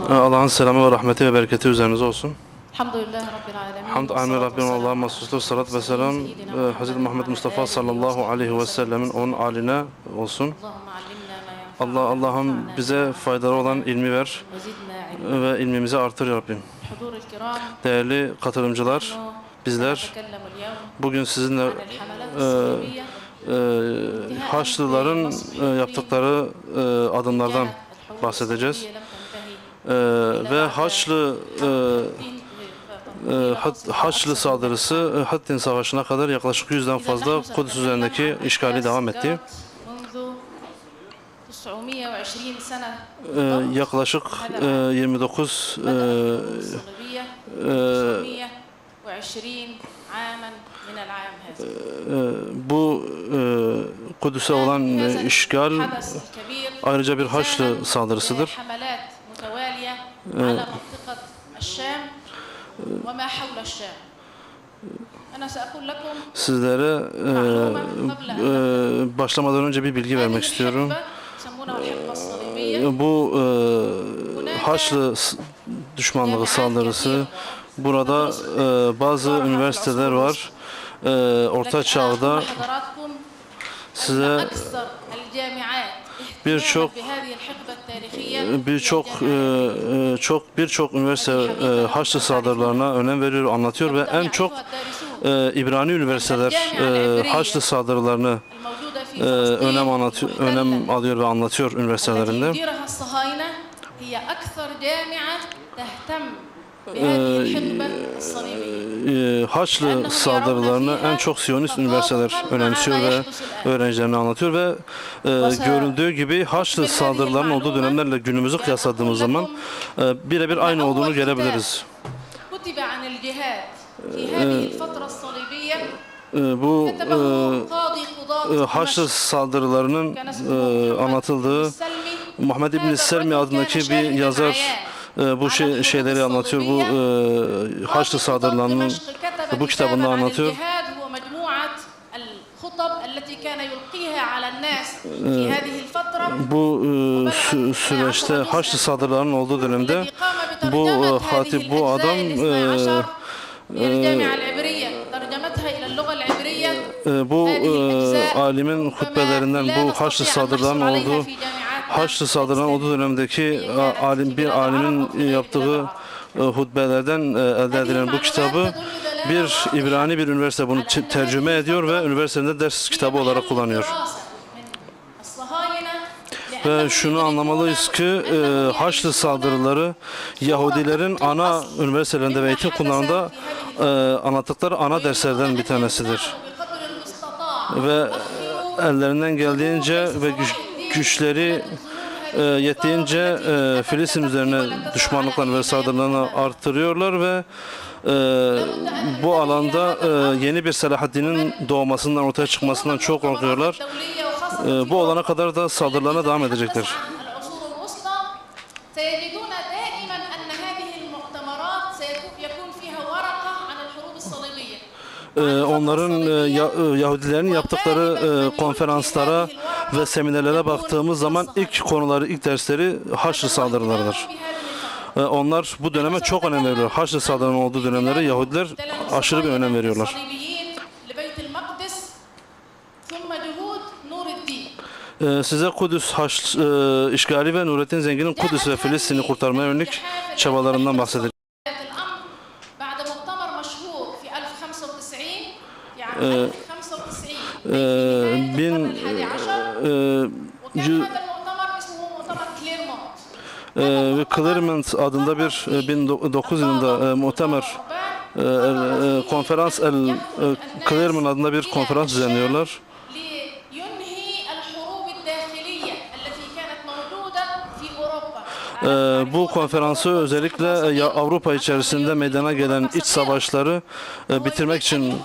Allah'ın selamı ve rahmeti ve bereketi üzerinize olsun. Elhamdülillahi Rabbil alemin. Hamd âmin Rabbim Allah'a mahsustur. Salat ve selam Hz. Muhammed Mustafa sallallahu aleyhi ve sellemin onun aline olsun. Allah'ım bize faydalı olan ilmi ver ve ilmimizi artır ya Rabbim. Değerli katılımcılar, bizler bugün sizinle Haçlıların yaptıkları adımlardan bahsedeceğiz. Ve Haçlı saldırısı Hattin Savaşı'na kadar yaklaşık 100'den fazla Kudüs üzerindeki işgali devam etti. Yaklaşık 29 bu Kudüs'e olan işgal ayrıca bir Haçlı saldırısıdır. Sizlere başlamadan önce bir bilgi vermek istiyorum. Bu Haçlı düşmanlığı saldırısı, burada bazı üniversiteler var. Orta Çağ'da size birçok üniversite Haçlı saldırılarına önem veriyor, anlatıyor ve en çok İbrani üniversiteler Haçlı saldırılarını önem alıyor ve anlatıyor üniversitelerinde. Haçlı saldırılarını en çok Siyonist üniversiteler önemsiyor ve öğrencilerine anlatıyor ve görüldüğü gibi Haçlı saldırıların olduğu dönemlerle günümüzü kıyasladığımız zaman birebir aynı olduğunu görebiliriz. Bu Haçlı saldırılarının anlatıldığı Muhammed İbn-i Selmi adındaki bir yazar bu şeyleri anlatıyor. Bu Haçlı saldırılarının bu kitabında anlatıyor. Bu süreçte Haçlı saldırılarının olduğu dönemde bu hatip, bu adam bu alimin hutbelerinden bu Haçlı saldırılarının olduğu dönemdeki bir alimin yaptığı hutbelerden elde edilen bu kitabı bir İbrani bir üniversite bunu tercüme ediyor ve üniversitede ders kitabı olarak kullanıyor. Ve şunu anlamalıyız ki Haçlı saldırıları Yahudilerin ana üniversitelerinde ve eğitim kurumlarında anlattıkları ana derslerden bir tanesidir. Ve ellerinden geldiğince ve güçleri yettiğince Filistin üzerine düşmanlıklarını ve saldırılarını artırıyorlar ve bu alanda yeni bir Selahaddin'in doğmasından, ortaya çıkmasından çok korkuyorlar. Bu olana kadar da saldırılarına devam edecektir. Onların Yahudilerin yaptıkları konferanslara ve seminerlere baktığımız zaman ilk dersleri Haçlı saldırılarıdır. Onlar bu döneme çok önem veriyorlar. Haçlı saldırılarının olduğu dönemlere Yahudiler aşırı bir önem veriyorlar. Size Kudüs işgali ve Nurettin Zengin'in Kudüs ve Filistin'i kurtarmaya yönelik çabalarından bahsedeceğim. Clermont adında bir 1900 yılında muhtemer konferans Clermont adında bir konferans düzenliyorlar. Bu konferansı özellikle Avrupa içerisinde meydana gelen iç savaşları bitirmek için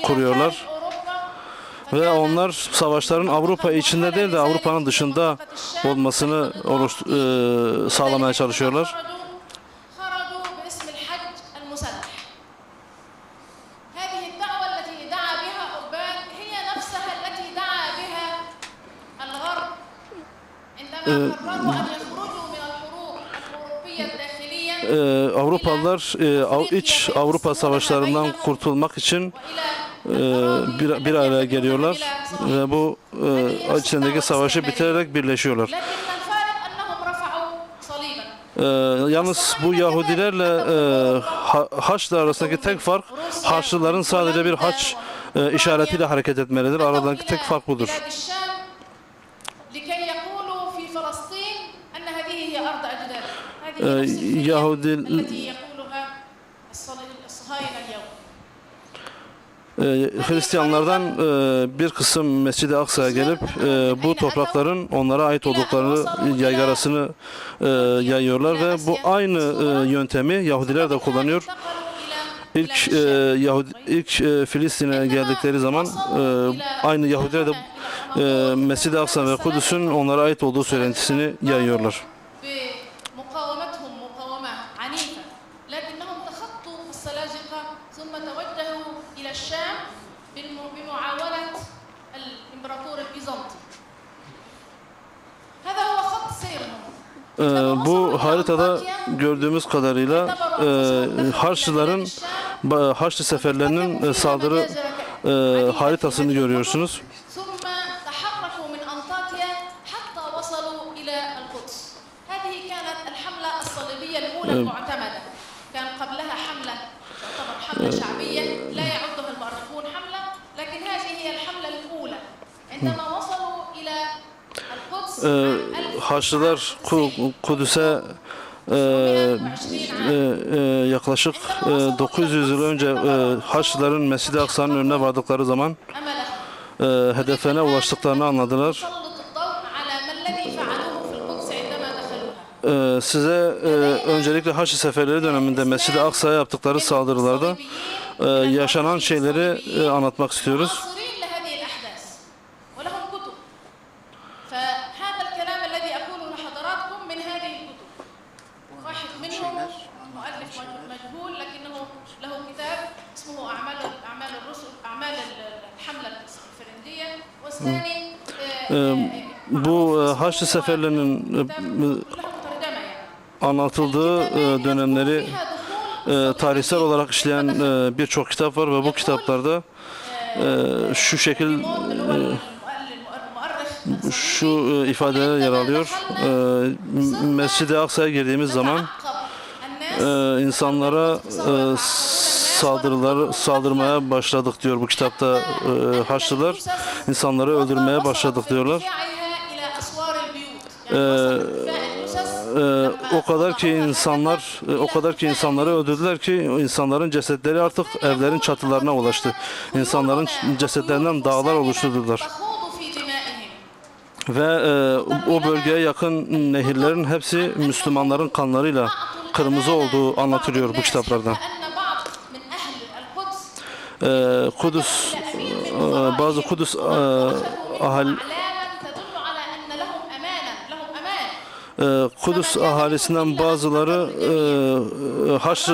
kuruyorlar. Ve onlar savaşların Avrupa içinde değil de Avrupa'nın dışında olmasını sağlamaya çalışıyorlar. Avrupalılar iç Avrupa savaşlarından kurtulmak için bir araya geliyorlar ve bu içindeki savaşı bitirerek birleşiyorlar. لكن الفارق أنهم رفعوا صليبا. Yalnız bu Yahudilerle Haçlı arasındaki tek fark, Haçlıların sadece bir haç işaretiyle hareket etmelidir. Aradaki tek fark budur. بلاد الشام لكي يقولوا في فلسطين أن هذه هي أرض أجدادهم. هذه نفس الفكرة يهودي التي يقولها الصهاينة اليوم. Hristiyanlardan bir kısım Mescid-i Aksa'ya gelip bu toprakların onlara ait olduklarını yaygarasını yayıyorlar ve bu aynı yöntemi Yahudiler de kullanıyor. İlk Filistin'e geldikleri zaman aynı Yahudiler de Mescid-i Aksa ve Kudüs'ün onlara ait olduğu söylentisini yayıyorlar. بمقاومتهم مقاومة عنيفة لكنهم تخطوا السلاجقة ثم توجهوا إلى الشام بمعاونة الإمبراطور البيزنطي. هذا هو خط سيرهم. Bu haritada gördüğümüz kadarıyla Haçlı seferlerinin saldırı haritasını görüyorsunuz. ثم تحركوا من أنطاكيا حتى وصلوا إلى القدس. هذه كانت الحملة الصليبية الأولى المعتمدة. كان قبلها حملة تعتبر حملة شعبية لا يعدها المؤرخون حملة، لكن هذه هي الحملة الأولى. عندما وصلوا إلى القدس Haçlılar Kudüs'e yaklaşık 900 yıl önce Haçlıların Mescid-i Aksa'nın önüne vardıkları zaman أمله hedeflerine ulaştıklarını anladılar. سلط الضوء على ما الذي فعلوه في القدس عندما دخلوها. Size öncelikle Haçlı seferleri döneminde Mescid-i Aksa'ya yaptıkları saldırılarda yaşanan şeyleri anlatmak istiyoruz. معاصرين لهذه الأحداث ولهم كتب. فهذا الكلام الذي أقوله لحضراتكم من هذه الكتب. واحد منهم مؤلف مجهول لكنه له كتاب اسمه أعمال الرسل، أعمال الحملة الفرنجية، والثاني Bu Haçlı seferlerinin كتاب له ترجمة يعني. anlatıldığı dönemleri فيها دخول tarihsel olarak işleyen birçok kitap var ve bu kitaplarda şu şekil المؤرخ şu ifadeler yer alıyor. Mescid-i Aksa'ya girdiğimiz zaman insanlara saldırmaya başladık diyor bu kitapta Haçlılar. İnsanları öldürmeye başladık diyorlar. O kadar ki insanları öldürdüler ki insanların cesetleri artık evlerin çatılarına ulaştı. İnsanların cesetlerinden dağlar oluşturdular. Ve o bölgeye yakın nehirlerin hepsi Müslümanların kanlarıyla kırmızı olduğu anlatılıyor bu kitaplarda. Kudüs, bazı Kudüs Kudüs ahalisinden bazıları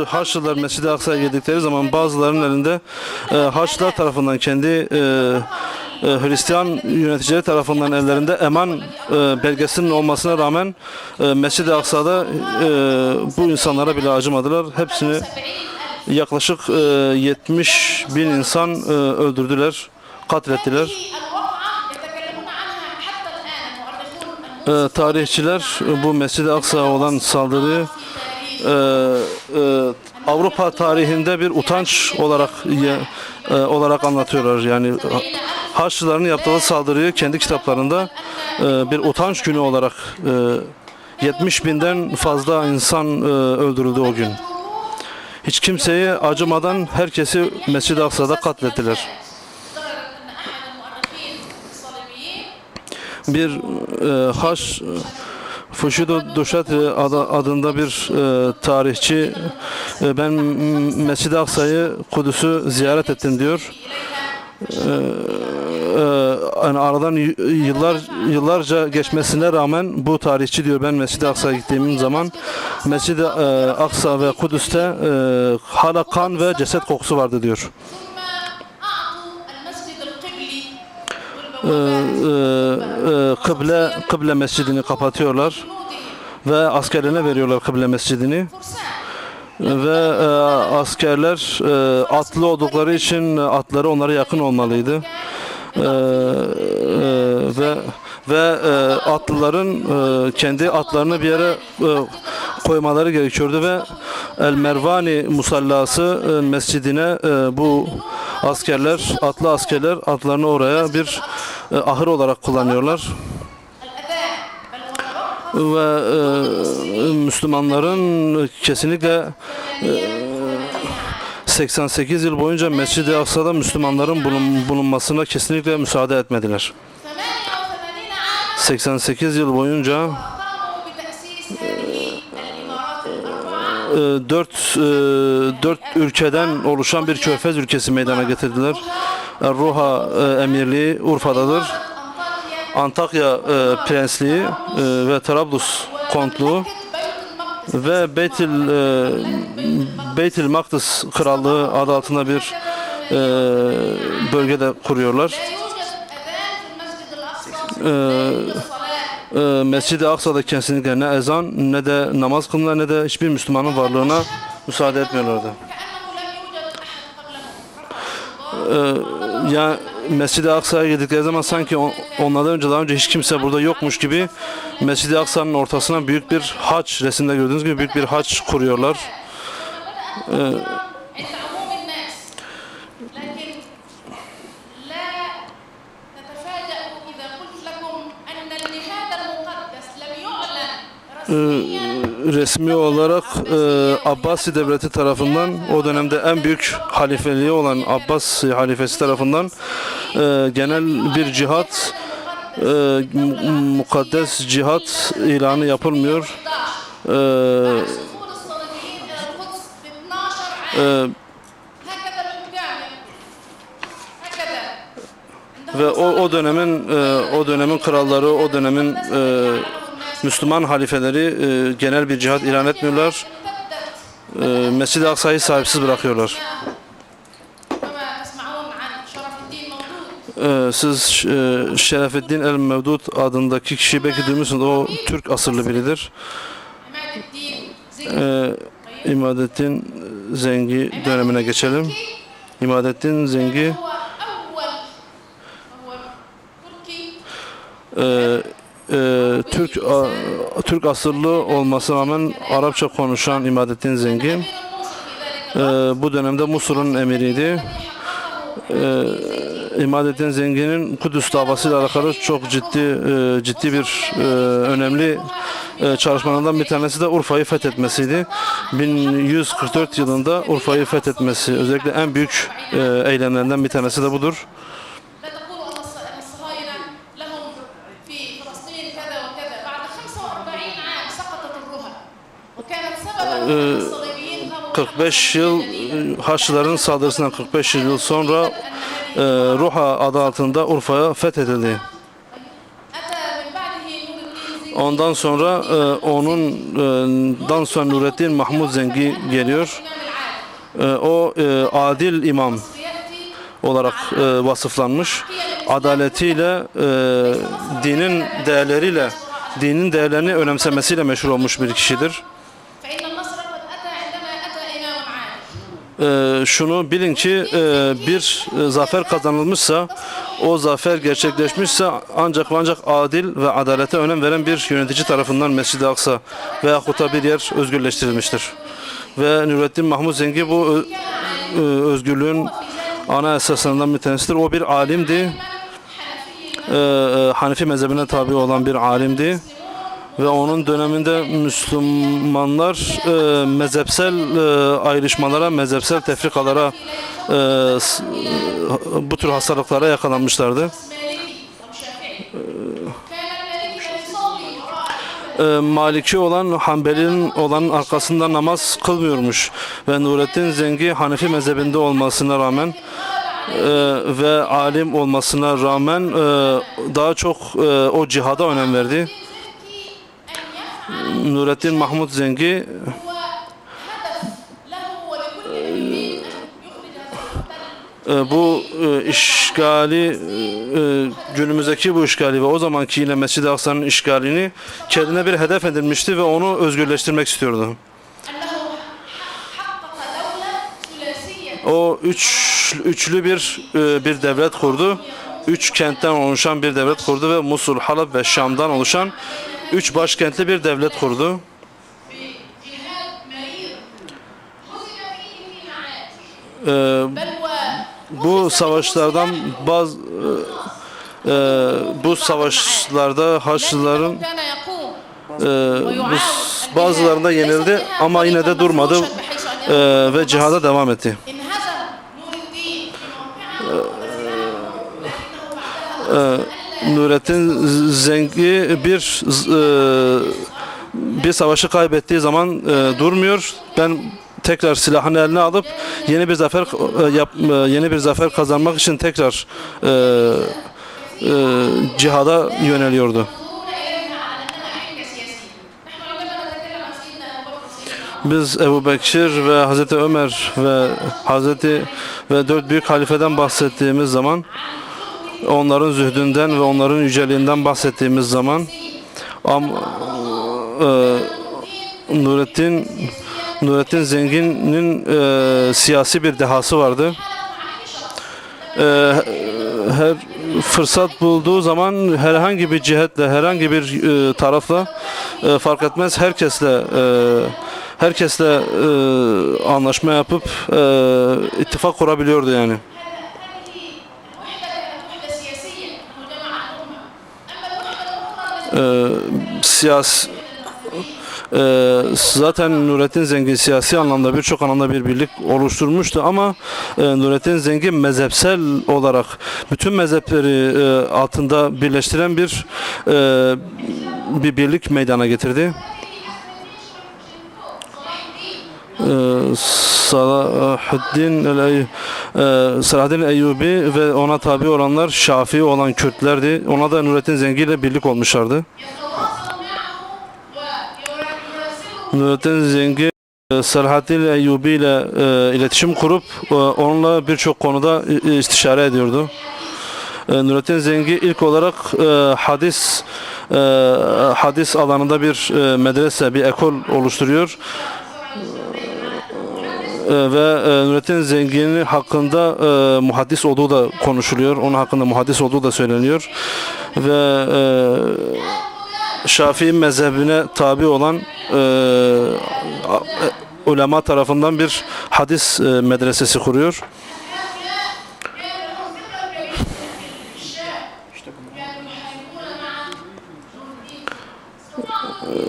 Haçlılar Mescid-i Aksa'ya girdikleri zaman bazılarının elinde Haçlılar tarafından kendi Hristiyan yöneticileri tarafından ellerinde eman belgesinin olmasına rağmen Mescid-i Aksa'da bu insanlara bile acımadılar. Hepsini yaklaşık 70 bin insan öldürdüler, katlettiler. Tarihçiler bu Mescid-i Aksa'ya olan saldırıyı Avrupa tarihinde bir utanç olarak anlatıyorlar. Yani Haçlıların yaptığı saldırıyı kendi kitaplarında bir utanç günü olarak 70 binden fazla insan öldürüldü o gün. Hiç kimseye acımadan herkesi Mescid-i Aksa'da katlettiler. Bir Fushido Dushatri adında bir tarihçi ben Mescid-i Aksa'yı, Kudüs'ü ziyaret ettim diyor. Yani aradan yıllarca geçmesine rağmen bu tarihçi diyor ben Mescid-i Aksa'ya gittiğim zaman Mescid-i Aksa ve Kudüs'te hala kan ve ceset kokusu vardı diyor. Kıble mescidini kapatıyorlar ve askerlerine veriyorlar kıble mescidini ve askerler atlı oldukları için atları onlara yakın olmalıydı. Ve atlıların kendi atlarını bir yere koymaları gerekiyordu ve El Mervani musallası mescidine bu askerler, atlı askerler atlarını oraya bir ahır olarak kullanıyorlar. Ve Müslümanların kesinlikle 88 yıl boyunca Mescid-i Aksa'da Müslümanların bulunmasına kesinlikle müsaade etmediler. 88 yıl boyunca dört ülkeden oluşan bir körfez ülkesi meydana getirdiler. Ruha Emirliği Urfa'dadır. Antakya Prensliği ve Trablus Kontluğu ve Beytül Makdis Krallığı adı altında bir bölgede kuruyorlar. Mescid-i Aksa'da kesinlikle ne ezan ne de namaz kılınır ne de hiçbir Müslümanın varlığına müsaade etmiyorlardı. Yani Mescid-i Aksa'ya gidikleri zaman sanki onlardan önce daha önce hiç kimse burada yokmuş gibi Mescid-i Aksa'nın ortasına büyük bir haç, resimde gördüğünüz gibi büyük bir haç kuruyorlar. Resmi olarak Abbasi devleti tarafından o dönemde en büyük halifeliği olan Abbas halifesi tarafından genel bir cihat, mukaddes cihat ilanı yapılmıyor. Ve o dönemin kralları, o dönemin Müslüman halifeleri genel bir cihat ilan etmiyorlar. Mescid-i Aksa'yı sahipsiz bırakıyorlar. Siz Şerefeddin el-Mevdud adındaki kişiyi belki duymuşsunuz. O Türk asıllı biridir. İmadettin Zengi dönemine geçelim. İmadettin Zengi Türk asıllı olmasına rağmen Arapça konuşan İmadettin Zengi bu dönemde Musul'un emiriydi. İmadettin Zengi'nin Kudüs davasıyla alakalı çok ciddi bir önemli çalışmalarından bir tanesi de Urfa'yı fethetmesiydi. 1144 yılında Urfa'yı fethetmesi özellikle en büyük eylemlerinden bir tanesi de budur. Ee, 45 yıl Haçlıların saldırısından 45 yıl sonra Ruha adı altında Urfa'ya fethedildi. Ondan sonra ondan sonra Nurettin Mahmud Zengi geliyor. O adil imam olarak vasıflanmış. Adaletiyle, dinin değerlerini önemsemesiyle meşhur olmuş bir kişidir. Şunu bilin ki bir zafer kazanılmışsa, o zafer gerçekleşmişse ancak adil ve adalete önem veren bir yönetici tarafından Mescid-i Aksa veyahut da bir yer özgürleştirilmiştir. Ve Nurettin Mahmud Zengi bu özgürlüğün ana esaslarından bir tanesidir. O bir alimdi. Hanefi mezhebine tabi olan bir alimdi. Ve onun döneminde Müslümanlar mezhepsel ayrışmalara, mezhepsel tefrikalara, bu tür hastalıklara yakalanmışlardı. Maliki olan, Hanbeli'nin olan arkasında namaz kılmıyormuş. Ve Nurettin Zengi Hanefi mezhebinde olmasına rağmen ve alim olmasına rağmen daha çok o cihada önem verdi. Nurettin Mahmud Zengi bu işgali, günümüzdeki bu işgali ve o zamanki yine Mescid-i Aksa'nın işgalini kendine bir hedef edinmişti ve onu özgürleştirmek istiyordu. O üçlü bir devlet kurdu. 3 kentten oluşan bir devlet kurdu ve Musul, Halep ve Şam'dan oluşan 3 başkentli bir devlet kurdu. Bu savaşlardan bu savaşlarda Haçlıların bazılarında yenildi ama yine de durmadı ve cihada devam etti. Nurettin Zengi bir savaşı kaybettiği zaman durmuyor. Ben tekrar silahını eline alıp yeni bir zafer kazanmak için tekrar cihada yöneliyordu. Biz Ebu Bekir ve Hazreti Ömer ve 4 büyük halifeden bahsettiğimiz zaman, onların zühdünden ve onların yüceliğinden bahsettiğimiz zaman Nurettin Zengin'in siyasi bir dehası vardı. Her fırsat bulduğu zaman herhangi bir cihetle, herhangi bir tarafla fark etmez herkesle anlaşma yapıp ittifak kurabiliyordu yani. Zaten Nurettin Zengin siyasi anlamda birçok anlamda bir birlik oluşturmuştu ama Nurettin Zengin mezhepsel olarak bütün mezhepleri altında birleştiren bir birlik meydana getirdi. Salahaddin Eyyubi ve ona tabi olanlar Şafii olan Kürtlerdi. Ona da Nurettin Zengi ile birlik olmuşlardı. Nurettin Zengi Salahaddin Eyyubi ile iletişim kurup onunla birçok konuda istişare ediyordu. Nurettin Zengi ilk olarak hadis alanında bir medrese, bir ekol oluşturuyor. Ve Nurettin Zengin'in hakkında muhaddis olduğu da konuşuluyor. Onun hakkında muhaddis olduğu da söyleniyor. Ve Şafii mezhebine tabi olan ulema tarafından bir hadis medresesi kuruyor.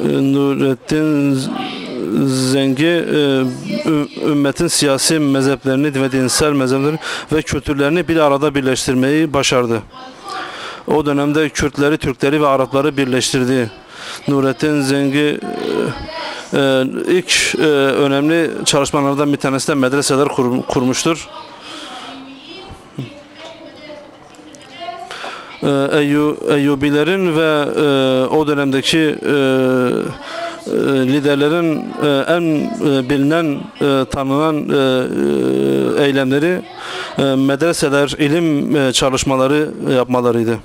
Nurettin Zengi ümmetin siyasi mezheplerini ve dinsel mezheplerini ve kültürlerini bir arada birleştirmeyi başardı. O dönemde Kürtleri, Türkleri ve Arapları birleştirdi. Nurettin Zengi ilk önemli çalışmalardan bir tanesi de medreseler kurmuştur. Eyyubilerin ve o dönemdeki liderlerin en bilinen, tanınan eylemleri medreseler, ilim çalışmaları yapmalarıydı.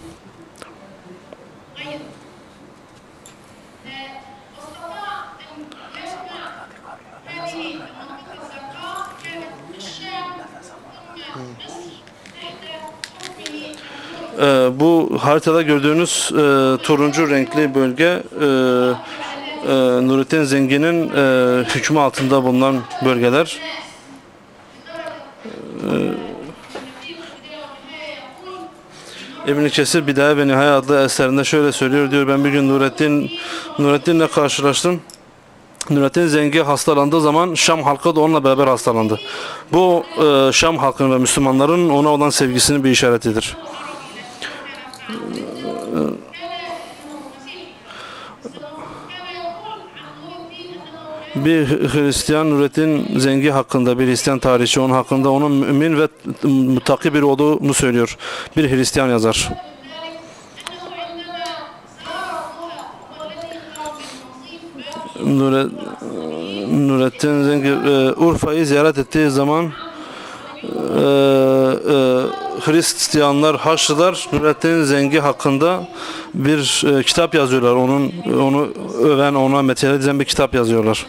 Bu haritada gördüğünüz turuncu renkli bölge Nurettin Zengin'in hükmü altında bulunan bölgeler. İbn Kesir Bidaye ve Nihaye adlı eserinde şöyle söylüyor, diyor, ben bir gün Nurettin'le karşılaştım. Nurettin Zengi hastalandığı zaman Şam halkı da onunla beraber hastalandı. Bu Şam halkının ve Müslümanların ona olan sevgisinin bir işaretidir. Bir Hristiyan Nurettin Zengi hakkında, bir Hristiyan tarihçi onun hakkında onun mümin ve muttaki biri olduğunu söylüyor. Bir Hristiyan yazar. Nurettin Zengi Urfa'yı ziyaret ettiği zaman Hristiyanlar, Haçlılar Nurettin Zengi hakkında bir kitap yazıyorlar. Onu öven, ona metiyet edilen bir kitap yazıyorlar.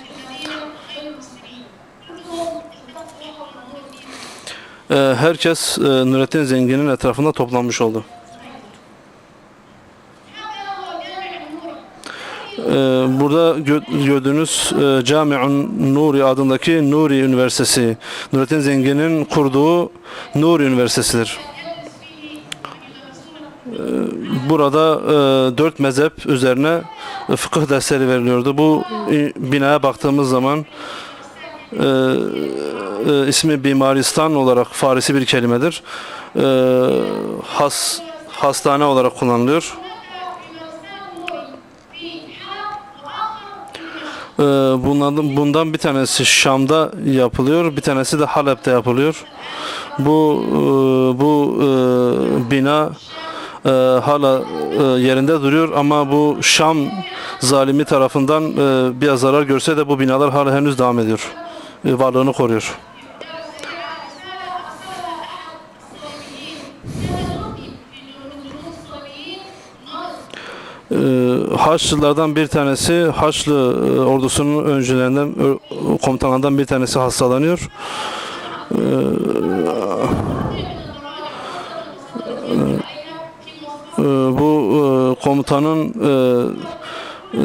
Herkes Nurettin Zengin'in etrafında toplanmış oldu. Burada gördüğünüz Cami'un Nuri adındaki Nuri Üniversitesi, Nurettin Zengin'in kurduğu Nuri Üniversitesi'dir. Burada 4 mezhep üzerine fıkıh dersleri veriliyordu. Bu binaya baktığımız zaman ismi Bimaristan olarak Farisi bir kelimedir. Hastane olarak kullanılıyor. Bundan bir tanesi Şam'da yapılıyor, bir tanesi de Halep'te yapılıyor. Bu bina hala yerinde duruyor ama bu Şam zalimi tarafından biraz zarar görse de bu binalar hala henüz devam ediyor. Varlığını koruyor. Haçlılardan bir tanesi, Haçlı ordusunun öncülerinden, komutanlarından bir tanesi hastalanıyor. Bu komutanın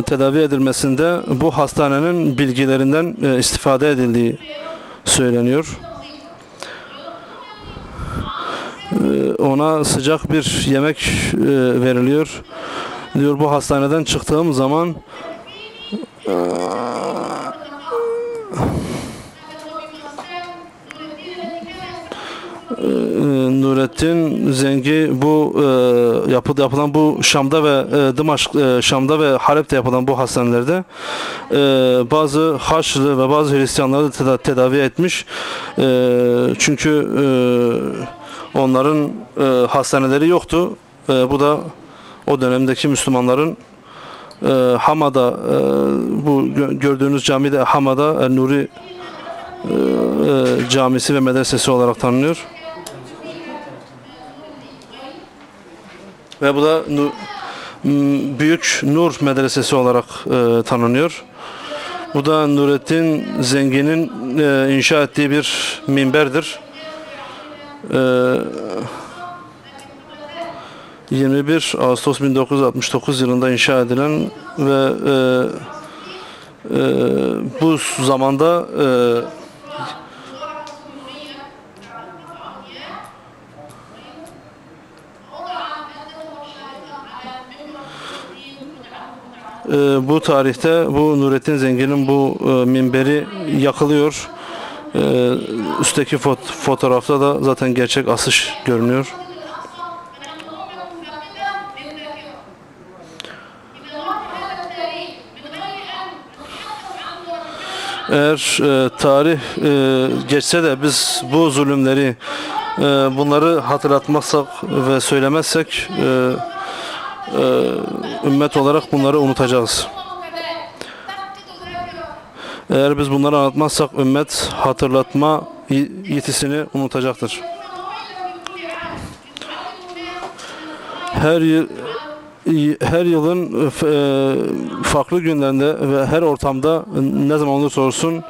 tedavi edilmesinde bu hastanenin bilgilerinden istifade edildiği söyleniyor. Ona sıcak bir yemek veriliyor. Diyor bu hastaneden çıktığım zaman Nurettin Zengi bu yapılan bu Şam'da ve Şam'da ve Halep'te yapılan bu hastanelerde bazı Haçlı ve bazı Hristiyanları da tedavi etmiş. Çünkü onların hastaneleri yoktu. Bu da o dönemdeki Müslümanların Hama'da bu gördüğünüz cami de Hama'da Nuri camisi ve medresesi olarak tanınıyor. Ve bu da Büyük Nur Medresesi olarak tanınıyor. Bu da Nurettin Zengin'in inşa ettiği bir minberdir. 21 Ağustos 1969 yılında inşa edilen ve bu zamanda bu tarihte bu Nurettin Zengin'in bu minberi yakılıyor. Üstteki fotoğrafta da zaten gerçek asış görünüyor. Eğer tarih geçse de biz bu zulümleri bunları hatırlatmazsak ve söylemezsek ümmet olarak bunları unutacağız. Eğer biz bunları anlatmazsak ümmet hatırlatma yetisini unutacaktır. Her yılın farklı günlerinde ve her ortamda ne zaman olursa olsun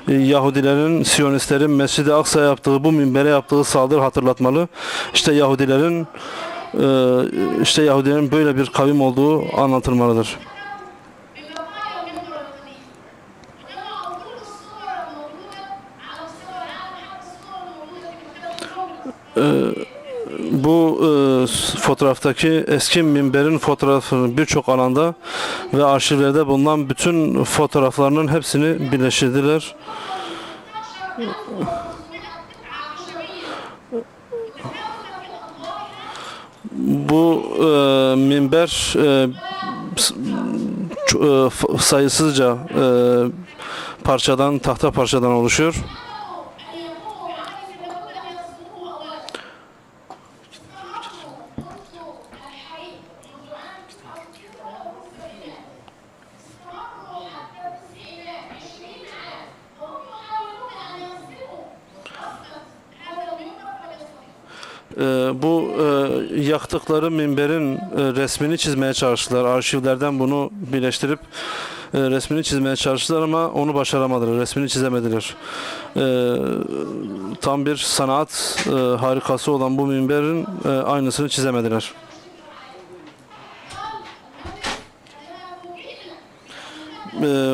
Yahudilerin, Siyonistlerin Mescid-i Aksa'ya yaptığı, bu minbere yaptığı saldırı hatırlatmalı. İşte Yahudilerin böyle bir kavim olduğu anlatılmalıdır. Bu fotoğraftaki eski minberin fotoğrafını birçok alanda ve arşivlerde bulunan bütün fotoğraflarının hepsini birleştirdiler. Bu minber sayısızca tahta parçadan oluşuyor. Bu yaktıkları minberin resmini çizmeye çalıştılar. Arşivlerden bunu birleştirip resmini çizmeye çalıştılar ama onu başaramadılar. Resmini çizemediler. Tam bir sanat harikası olan bu minberin aynısını çizemediler.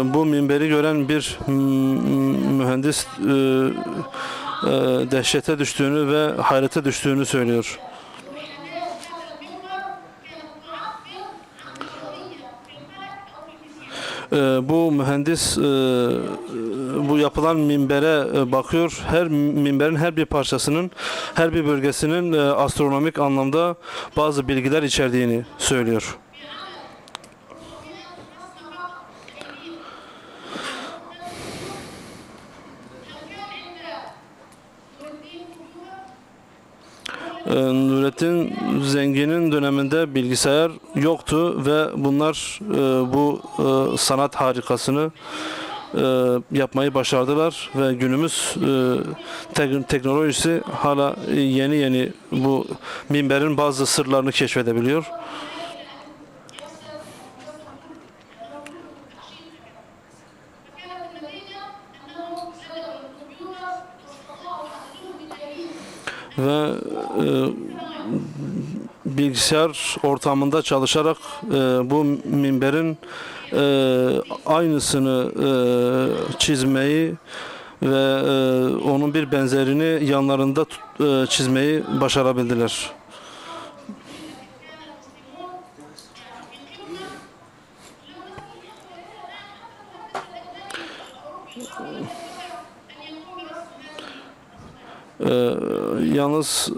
Bu minberi gören bir mühendis dehşete düştüğünü ve hayrete düştüğünü söylüyor. Bu mühendis bu yapılan minbere bakıyor. Her minberin her bir parçasının, her bir bölgesinin astronomik anlamda bazı bilgiler içerdiğini söylüyor. Nurettin Zengin'in döneminde bilgisayar yoktu ve bunlar bu sanat harikasını yapmayı başardılar ve günümüz teknolojisi hala yeni yeni bu minberin bazı sırlarını keşfedebiliyor. Ve bilgisayar ortamında çalışarak bu minberin aynısını çizmeyi ve onun bir benzerini yanlarında çizmeyi başarabildiler. Yalnız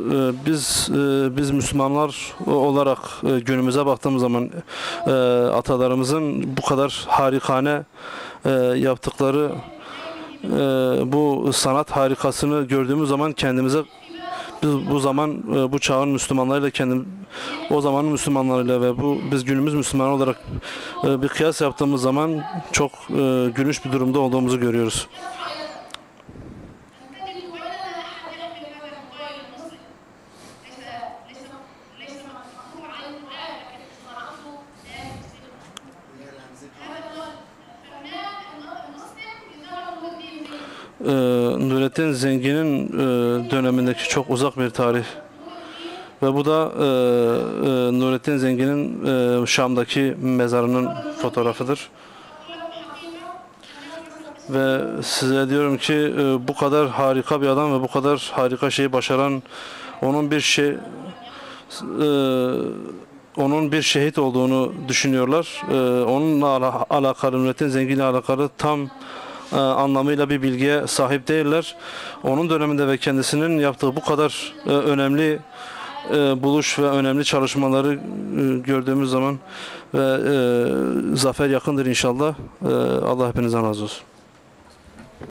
biz Müslümanlar olarak günümüze baktığımız zaman atalarımızın bu kadar harikane yaptıkları bu sanat harikasını gördüğümüz zaman kendimize bu zaman bu çağın Müslümanlarıyla o zamanın Müslümanlarıyla ve biz günümüz Müslüman olarak bir kıyas yaptığımız zaman çok gülünç bir durumda olduğumuzu görüyoruz. Nurettin Zengin'in dönemindeki çok uzak bir tarih ve bu da Nurettin Zengin'in Şam'daki mezarının fotoğrafıdır. Ve size diyorum ki bu kadar harika bir adam ve bu kadar harika şeyi başaran onun bir şehit olduğunu düşünüyorlar. Onunla alakalı, Nurettin Zengin'le alakalı tam anlamıyla bir bilgiye sahip değiller. Onun döneminde ve kendisinin yaptığı bu kadar önemli buluş ve önemli çalışmaları gördüğümüz zaman ve zafer yakındır inşallah. Allah hepinizden razı olsun.